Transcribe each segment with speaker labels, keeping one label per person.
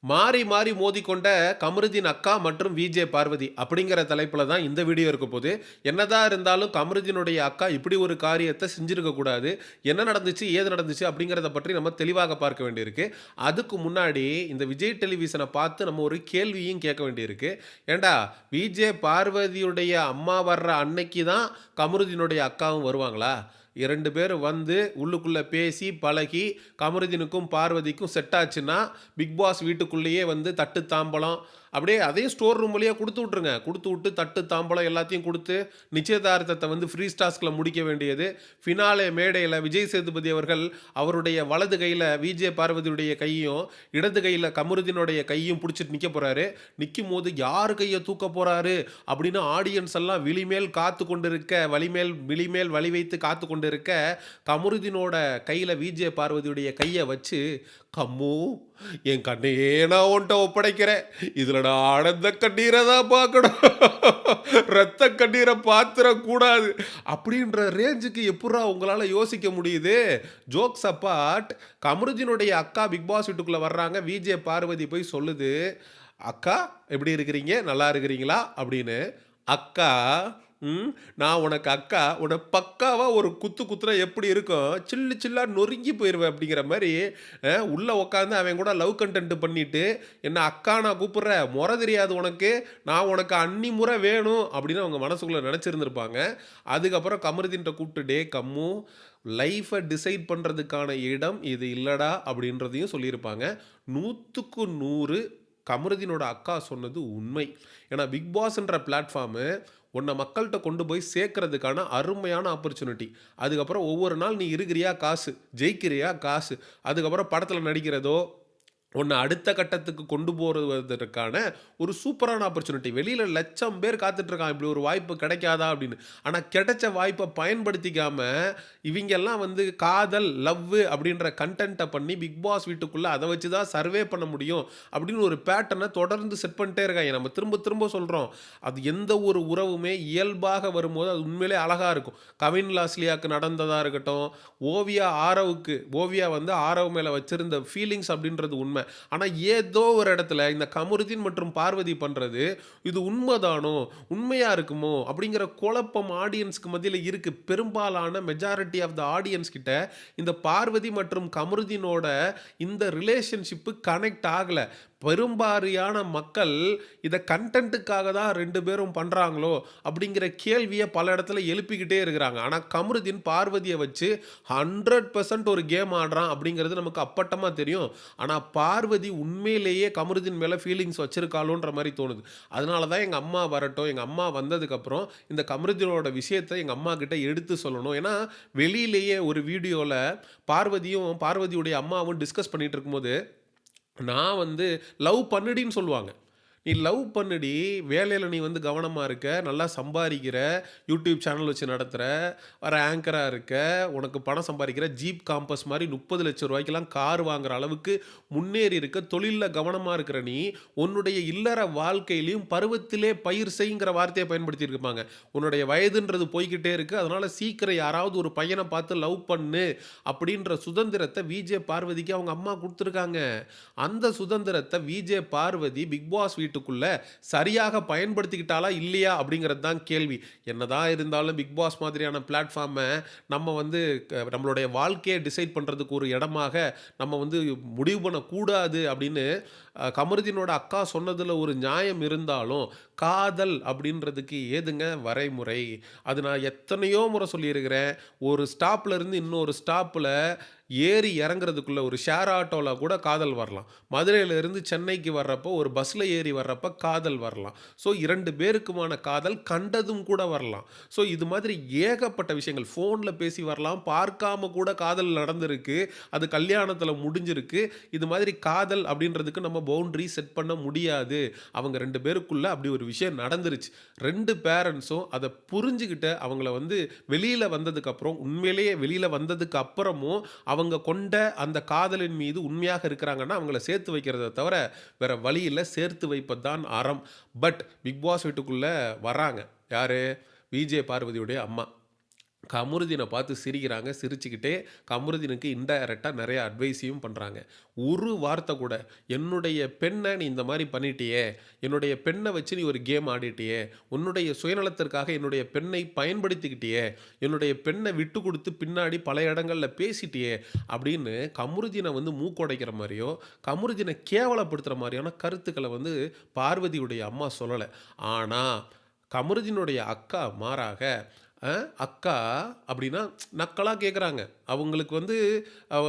Speaker 1: மாறி மாறி மோதிக்கொண்ட கமருதீன் அக்கா மற்றும் விஜே பார்வதி அப்படிங்கிற தலைப்புல தான் இந்த வீடியோ இருக்க போது. என்னதான் இருந்தாலும் கமருதீனுடைய அக்கா இப்படி ஒரு காரியத்த செஞ்சிருக்க கூடாது. என்ன நடந்துச்சு, ஏது நடந்துச்சு அப்படிங்கிறத பற்றி நம்ம தெளிவாக பார்க்க வேண்டியிருக்கு. அதுக்கு முன்னாடி இந்த விஜய் டெலிவிஷன பார்த்து நம்ம ஒரு கேள்வியும் கேட்க வேண்டியிருக்கு. ஏன்டா விஜே பார்வதியுடைய அம்மா வர்ற அன்னைக்கு தான் கமருதீனுடைய அக்காவும் வருவாங்களா? 2 பேரும் வந்து உள்ளுக்குள்ள பேசி, பழகி, கமருதீனுக்கும் பார்வதிக்கும் செட் ஆச்சுன்னா, பிக் பாஸ் வீட்டுக்குள்ளேயே வந்து தட்டு, தாம்பலம் அப்படியே அதையும் ஸ்டோர் ரூம் வழியா குடுத்து விட்டுருங்க. குடுத்து விட்டு தட்டு, தாம்பலம் எல்லாத்தையும் குடுத்து, நிச்சயதார்த்தத்த வந்து ஃப்ரீ டாஸ்க்ல முடிக்க வேண்டியது. ஃபினாலே மேடையில விஜய் சேதுபதி அவர்கள் அவருடைய வலது கையில விஜே பார்வதியுடைய கையும், இடது கையில கமருதீனுடைய கையும் புடிச்சிட்டு நிக்க போறாரு. நிக்கும்போது யாரு கைய தூக்க போறாரு அப்படின்னு ஆடியன்ஸ் எல்லாம் விழிமேல் காத்து கொண்டிருக்க, வலிமேல் விழிமேல் வலி வைத்து காத்து கொண்டிருக்க, கமருதீனோட கையில விஜே பார்வதியுடைய கைய வச்சு, "கம்மு, என் கண்ணையே நான் உன்ட்ட ஒப்படைக்கிறேன். இதுல நான் ஆனந்த கண்ணீரை தான் பார்க்கணும். ரத்த கண்ணீரை பாத்துறக்கூடாது." அப்படின்ற ரேஞ்சுக்கு எப்புட்றா உங்களால யோசிக்க முடியுது? ஜோக்ஸ் அப்பார்ட், கமருதீனுடைய அக்கா பிக் பாஸ் வீட்டுக்குள்ள வர்றாங்க. விஜே பார்வதி போய் சொல்லுது, "அக்கா எப்படி இருக்கிறீங்க? நல்லா இருக்கிறீங்களா?" அப்படின்னு. அக்கா, நான் உனக்கு அக்கா, உன்ன பக்காவா ஒரு குத்து குத்துனா எப்படி இருக்கும்? சில்லு சில்லா நொறுங்கி போயிருவேன் அப்படிங்கிற மாரி, உள்ள உட்காந்து அவன் கூட லவ் கன்டென்ட் பண்ணிட்டு, என்ன அக்கா நான் கூப்பிடுற? மொற தெரியாது உனக்கு? நான் உனக்கு அண்ணி முறை வேணும் அப்படின்னு அவங்க மனசுக்குள்ள நெனச்சிருந்திருப்பாங்க. அதுக்கப்புறம் கமருதீன்ட்ட கூப்பிட்டு, "டேய் கம்மு, லைஃப டிசைட் பண்றதுக்கான இடம் இது இல்லடா" அப்படின்றதையும் சொல்லியிருப்பாங்க. 100க்கு 100 கமருதீனோட அக்கா சொன்னது உண்மை. ஏன்னா பிக் பாஸ்ன்ற பிளாட்ஃபார்மு உன்னை மக்கள்கிட்ட கொண்டு போய் சேர்க்கறதுக்கான அருமையான ஆப்பர்ச்சுனிட்டி. அதுக்கப்புறம் ஒவ்வொரு நாள் நீ இருக்கிறியா காசு, ஜெயிக்கிறியா காசு, அதுக்கப்புறம் படத்தில் நடிக்கிறதோ, உன்னை அடுத்த கட்டத்துக்கு கொண்டு போறதற்கான ஒரு சூப்பரான ஆப்பர்ச்சுனிட்டி. வெளியில லட்சம் பேர் காத்துட்டு இருக்கான். இப்படி ஒரு வாய்ப்பு கிடைக்காதா அப்படின்னு. ஆனா கிடைச்ச வாய்ப்பை பயன்படுத்திக்காம, இவிங்கெல்லாம் வந்து காதல், லவ் அப்படின்ற கன்டென்ட்ட பண்ணி பிக் பாஸ் வீட்டுக்குள்ள அத வச்சு தான் சர்வே பண்ண முடியும் அப்படின்னு ஒரு பேட்டர்ன தொடர்ந்து செட் பண்ணிட்டே இருக்காங்க. நம்ம திரும்ப திரும்ப சொல்றோம். அது எந்த ஒரு உறவுமே இயல்பாக வரும்போது அது உண்மையிலேயே அழகா இருக்கும். கவின் லாஸ்லியாக்கு நடந்ததா இருக்கட்டும், ஓவியா வந்து ஆரவ் மேல வச்சிருந்த ஃபீலிங்ஸ் அப்படின்றது உண்மை. ஆனா ஏதோ ஒரு இடத்துல இந்த கமருதீன் மற்றும் பார்வதி பண்றது, இது உண்மைதானோ, உண்மையா இருக்குமோ அப்படிங்கிற குழப்பம் ஆடியன்ஸ்க்கு மத்தியில இருக்கு. பெரும்பாலான மெஜாரிட்டி ஆஃப் த ஆடியன்ஸ் கிட்ட இந்த பார்வதி மற்றும் கமருதீனோட இந்த ரிலேஷன்ஷிப் கனெக்ட் ஆகல. பெரும்பாரியான மக்கள் இத கன்டென்ட்டுக்காக தான் 2 பேரும் பண்றாங்களோ அப்படிங்கிற கேள்விய பல இடத்துல எழுப்பிக்கிட்டே இருக்கிறாங்க. ஆனா கமருதீன் பார்வதிய வச்சு 100% ஒரு கேம் ஆடுறான் அப்படிங்கிறது நமக்கு அப்பட்டமா தெரியும். ஆனா பார்வதி உண்மையிலேயே கமருதீன் மேல ஃபீலிங்ஸ் வச்சிருக்காளோன்ற மாரி தோணுது. அதனால தான் எங்க அம்மா வரட்டும், எங்க அம்மா வந்ததுக்கப்புறம் இந்த கமருதீனோட விஷயத்த எங்க அம்மாகிட்ட எடுத்து சொல்லணும். ஏன்னா வெளியிலேயே ஒரு வீடியோல பார்வதியுடைய அம்மாவும் டிஸ்கஸ் பண்ணிட்டு இருக்கும்போது, நான் வந்து லவ் பண்ணுடின்னு சொல்லுவாங்க. "நீ லவ் பண்ணுடி, வேலையில நீ வந்து கவனமா இருக்க, நல்லா சம்பாரிக்கிற, யூடியூப் சேனல் வச்சு நடத்துற, வர ஆங்கரா இருக்க, உனக்கு பணம் சம்பாரிக்கிற, ஜீப் காம்பஸ் மாரி 30,00,000 கார் வாங்குற அளவுக்கு முன்னேறி இருக்க, தொழில்ல கவனமா இருக்கிற நீ, உன்னுடைய இல்லற வாழ்க்கையிலயும் பருவத்திலே பயிர் செய்ங்கிற வார்த்தைய பயன்படுத்தியிருப்பாங்க. உன்னுடைய வயதுன்றது போய்க்கிட்டே இருக்கு. அதனால சீக்கிரம் யாராவது ஒரு பையன பார்த்து லவ் பண்ணு." அப்படின்ற சுதந்திரத்த விஜே பார்வதிக்கு அவங்க அம்மா குடுத்துருக்காங்க. அந்த சுதந்திரத்த விஜே பார்வதி பிக் பாஸ் வீட்டுக்குள்ள சரியாக பயன்படுத்திக்கிட்டாளா இல்லையா அப்படிங்கிறது தான் கேள்வி. என்னதான் இருந்தாலும் பிக் பாஸ் மாதிரியான பிளாட்ஃபார்ம நம்ம வந்து நம்மளுடைய வாழ்க்கையை டிசைட் பண்றதுக்கு ஒரு இடமாக நம்ம வந்து முடிவு பண்ணக்கூடாது அப்படின்னு கமருதீனோட அக்கா சொன்னதுல ஒரு நியாயம் இருந்தாலும், காதல் அப்படின்றதுக்கு ஏதுங்க வரைமுறை? அது நான் எத்தனையோ முறை சொல்லியிருக்கிறேன். ஒரு ஸ்டாப்ல இருந்து இன்னொரு ஸ்டாப்ல ஏறி இறங்குறதுக்குள்ள ஒரு ஷேர் ஆட்டோல கூட காதல் வரலாம். மதுரையில இருந்து சென்னைக்கு வர்றப்போ ஒரு பஸ்ல ஏறி வர்றப்ப காதல் வரலாம். ஸோ 2 பேருக்குமான காதல் கண்டதும் கூட வரலாம். ஸோ இது மாதிரி ஏகப்பட்ட விஷயங்கள் ஃபோன்ல பேசி வரலாம். பார்க்காம கூட காதல் நடந்திருக்கு. அது கல்யாணத்துல முடிஞ்சிருக்கு. இது மாதிரி காதல் அப்படின்றதுக்கு நம்ம பவுண்டரி செட் பண்ண முடியாது. அவங்க 2 பேருக்குள்ள அப்படி ஒரு விஷயம் நடந்துருச்சு. 2 பேரண்ட்ஸும் அத புரிஞ்சுகிட்டு அவங்கள வந்து வெளியில வந்ததுக்கு அப்புறம், உண்மையிலேயே வெளியில வந்ததுக்கு அப்புறமும் அவங்க கொண்ட அந்த காதலின் மீது உண்மையாக இருக்கிறாங்கன்னா, அவங்கள சேர்த்து வைக்கிறத தவிர வேற வழி இல்ல. சேர்த்து வைப்பது தான் அறம். பட் பிக் பாஸ் வீட்டுக்குள்ள வர்றாங்க. யாரு? விஜே பார்வதியுடைய அம்மா. கமருதீன பார்த்து சிரிக்கிறாங்க. சிரிச்சுக்கிட்டே கமருதீனுக்கு இன்டைரக்ட்டா நெறைய அட்வைஸையும் பண்றாங்க. ஒரு வார்த்தை கூட, "என்னுடைய பெண்ண நீ இந்த மாரி பண்ணிட்டியே! என்னுடைய பெண்ண வச்சு நீ ஒரு கேம் ஆடிட்டியே! உன்னுடைய சுயநலத்திற்காக என்னுடைய பெண்ணை பயன்படுத்திக்கிட்டியே! என்னுடைய பெண்ண விட்டு குடுத்து பின்னாடி பல இடங்கள்ல பேசிட்டியே!" அப்படின்னு கமருதீன வந்து மூக்கொடைக்கிற மாரியோ, கமருதீன கேவலப்படுத்துற மாரியான கருத்துக்கள வந்து பார்வதியுடைய அம்மா சொல்லல. ஆனா, கமருதீனுடைய அக்கா மாறாக அ அக்கா அப்படின்னா நக்கலா கேட்குறாங்க. அவங்களுக்கு வந்து அவ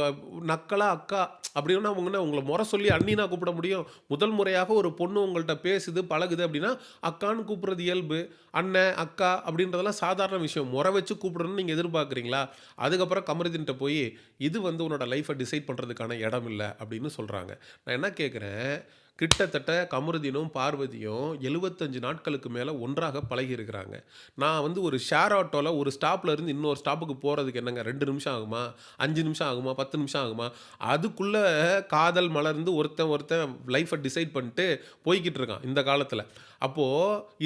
Speaker 1: நக்கலா அக்கா அப்படின்னா அவங்க என்ன உங்கள மொற சொல்லி அண்ணினா கூப்பிட முடியும்? முதல் முறையாக ஒரு பொண்ணு உங்கள்ட்ட பேசுது, பழகுது அப்படின்னா, அக்கான்னு கூப்பிடுறது இயல்பு. அண்ணன், அக்கா அப்படின்றதெல்லாம் சாதாரண விஷயம். மொற வச்சு கூப்பிடணும்னு நீங்க எதிர்பார்க்குறீங்களா? அதுக்கப்புறம் கமருதீன்ட்ட போயி, "இது வந்து உன்னோட லைஃப்ப டிசைட் பண்றதுக்கான இடம் இல்ல" அப்படின்னு சொல்றாங்க. நான் என்ன கேட்கிறேன், கிட்டத்தட்ட கமருதீனும், பார்வதியும் 75 நாட்களுக்கு மேல ஒன்றாக பழகியிருக்கிறாங்க. நான் வந்து ஒரு ஷேர் ஆட்டோல ஒரு ஸ்டாப்ல இருந்து இன்னொரு ஸ்டாப்புக்கு போறதுக்கு என்னங்க 2 நிமிஷம் ஆகுமா? 5 நிமிஷம் ஆகுமா? 10 நிமிஷம் ஆகுமா? அதுக்குள்ள காதல் மலர்ந்து ஒருத்தன் ஒருத்தன் லைஃப்ப டிசைட் பண்ணிட்டு போய்க்கிட்டு இருக்கான் இந்த காலத்துல. அப்போ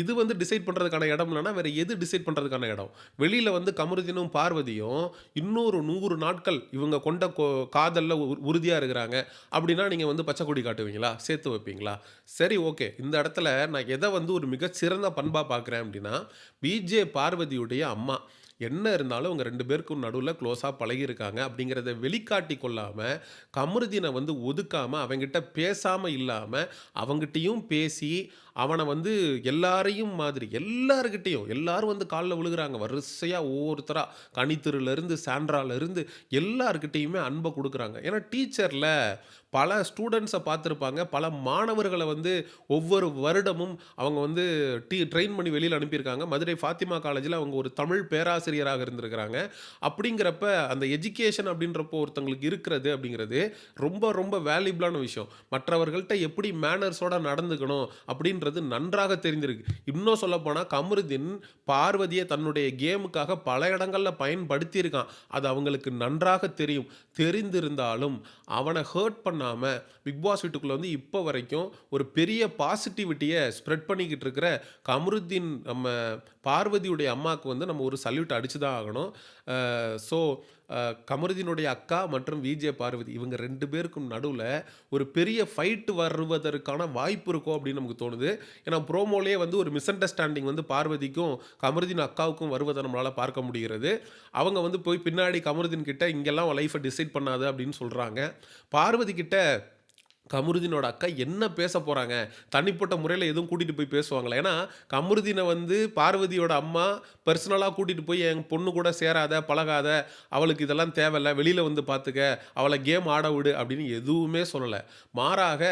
Speaker 1: இது வந்து டிசைட் பண்றதுக்கான இடம் இல்லன்னா, வேற எது டிசைட் பண்றதுக்கான இடம்? வெளியில வந்து கமருதீனும், பார்வதியும் இன்னொரு 100 நாட்கள் இவங்க கொண்ட காதல்ல உறுதியா இருக்கிறாங்க. அப்படின்னா நீங்க வந்து பச்சை கொடி காட்டுவீங்களா? சேர்த்து வைப்பீங்களா? சரி ஓகே. இந்த இடத்துல நான் எத வந்து ஒரு மிகச் சிறந்த பண்பா பார்க்கிறேன் அப்படின்னா, பார்வதியுடைய அம்மா. என்ன இருந்தாலும் அவங்க 2 பேருக்கும் நடுவுல குளோஸா பழகியிருக்காங்க அப்படிங்கிறத வெளிக்காட்டிக் கொள்ளாம, கமருதீன வந்து ஒதுக்காம, அவன்கிட்ட பேசாம இல்லாம, அவன்கிட்டயும் பேசி, அவன வந்து எல்லாரையும் மாதிரி எல்லார்கிட்டயும் எல்லாரும் வந்து கால்ல விழுகுறாங்க. வரிசையா ஒவ்வொருத்தரா கனித்தெருலருந்து, சாண்ட்ராலருந்து எல்லார்கிட்டயுமே அன்ப குடுக்குறாங்க. ஏன்னா டீச்சர்ல பல ஸ்டூடண்ட்ஸ பார்த்திருப்பாங்க. பல மாணவர்கள வந்து ஒவ்வொரு வருடமும் அவங்க வந்து ட்ரெயின் பண்ணி வெளியில அனுப்பியிருக்காங்க. மதுரை ஃபாத்திமா காலேஜ்ல அவங்க ஒரு தமிழ் பேராசிரியராக இருந்திருக்கிறாங்க. அப்படிங்கிறப்ப அந்த எஜுகேஷன் அப்படின்றப்போ ஒருத்தங்களுக்கு இருக்கிறது அப்படிங்கிறது ரொம்ப ரொம்ப வேல்யூபிளான விஷயம். மற்றவர்கள்ட்ட எப்படி மேனர்ஸோட நடந்துக்கணும் அப்படின்றது நன்றாக தெரிந்திருக்கு. இன்னும் சொல்லப்போனா கமருதீன் பார்வதிய தன்னுடைய கேமுக்காக பல இடங்கள்ல பயன்படுத்தியிருக்கான். அது அவங்களுக்கு நன்றாக தெரியும். தெரிந்திருந்தாலும் அவன ஹர்ட் பண்ணாம பிக் பாஸ் வீட்டுக்குள்ள வந்து இப்போ வரைக்கும் ஒரு பெரிய பாசிட்டிவிட்டிய ஸ்ப்ரெட் பண்ணிக்கிட்டு இருக்கிற கமருதீன் நம்ம பார்வதியுடைய அம்மாக்கு வந்து நம்ம ஒரு சல்யூட் அடிச்சு தான் ஆகணும். ஸோ கமருதீனுடைய அக்கா மற்றும் பார்வதி இவங்க 2 பேருக்கும் நடுவுல ஒரு பெரிய ஃபைட் வருவதற்கான வாய்ப்பு இருக்கோ அப்படின்னு நமக்கு தோணுது. ஏன்னா ப்ரோமோலயே வந்து ஒரு மிஸ் அண்டர்ஸ்டாண்டிங் வந்து பார்வதிக்கும், கமருதீன் அக்காவுக்கும் வருவத நம்மளால பார்க்க முடிகிறது. அவங்க வந்து போய் பின்னாடி கமருதீன் கிட்ட இங்கெல்லாம் உன் லைஃப்ப டிசைட் பண்ணாத அப்படின்னு சொல்றாங்க. பார்வதி கிட்ட கமருதீனோட அக்கா என்ன பேச போறாங்க? தனிப்பட்ட முறையில எதுவும் கூட்டிட்டு போய் பேசுவாங்களா? ஏன்னா, கமருதீன வந்து பார்வதியோட அம்மா பெர்சனலா கூட்டிட்டு போய் என் பொண்ணு கூட சேராத, பழகாத, அவளுக்கு இதெல்லாம் தேவையில்ல, வெளியில வந்து பார்த்துக்க, அவள கேம் ஆட விடு அப்படின்னு எதுவுமே சொல்லல. மாறாக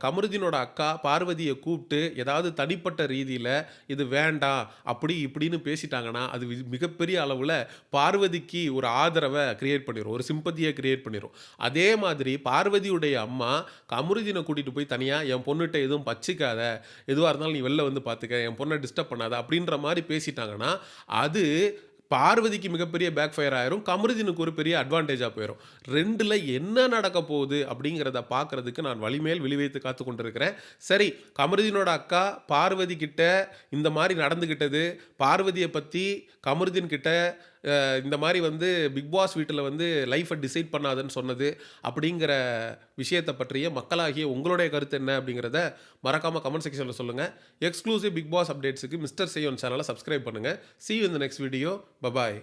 Speaker 1: கமருதீனோட அக்கா பார்வதிய கூப்ட்டு ஏதாவது தனிப்பட்ட ரீதியில இது வேண்டாம், அப்படி இப்படின்னு பேசிட்டாங்கன்னா, அது மிகப்பெரிய அளவுல பார்வதிக்கு ஒரு ஆதரவ கிரியேட் பண்ணிரும். ஒரு சிம்பத்திய கிரியேட் பண்ணிரும். அதே மாதிரி பார்வதியுடைய அம்மா கமருதீன கூட்டிட்டு போய் தனியா என் பொண்ணுட்ட எதுவும் பச்சிக்காத, எதுவா இருந்தாலும் நீ வெளில வந்து பார்த்துக்க, என் பொண்ண டிஸ்டர்ப் பண்ணாத அப்படின்ற மாரி பேசிட்டாங்கன்னா, அது பார்வதிக்கு மிகப்பெரிய பேக் ஃபயர் ஆயிரும். கமருதீனுக்கு ஒரு பெரிய அட்வான்டேஜா போயிரும். 2ல என்ன நடக்க போகுது அப்படிங்கிறத பார்க்கறதுக்கு நான் வலிமேல் விழி வைத்து காத்துக் கொண்டிருக்கிறேன். சரி, கமருதீனோட அக்கா பார்வதி கிட்ட இந்த மாரி நடந்துகிட்டது, பார்வதிய பத்தி கமருதீன் கிட்ட இந்த மாரி வந்து பிக் பாஸ் வீட்ல வந்து லைஃப்ப டிசைட் பண்ணாதன்னு சொன்னது, அப்படிங்கிற விஷயத்த பற்றிய மக்களாகிய உங்களுடைய கருத்து என்ன அப்படிங்கிறத மறக்காம கமெண்ட் செக்ஷன்ல சொல்லுங்க. எக்ஸ்க்ளூசிவ் பிக் பாஸ் அப்டேட்ஸ்க்கு மிஸ்டர் செய்யோன் சேனல சப்ஸ்கிரைப் பண்ணுங்க. See you in the next video. Bye bye.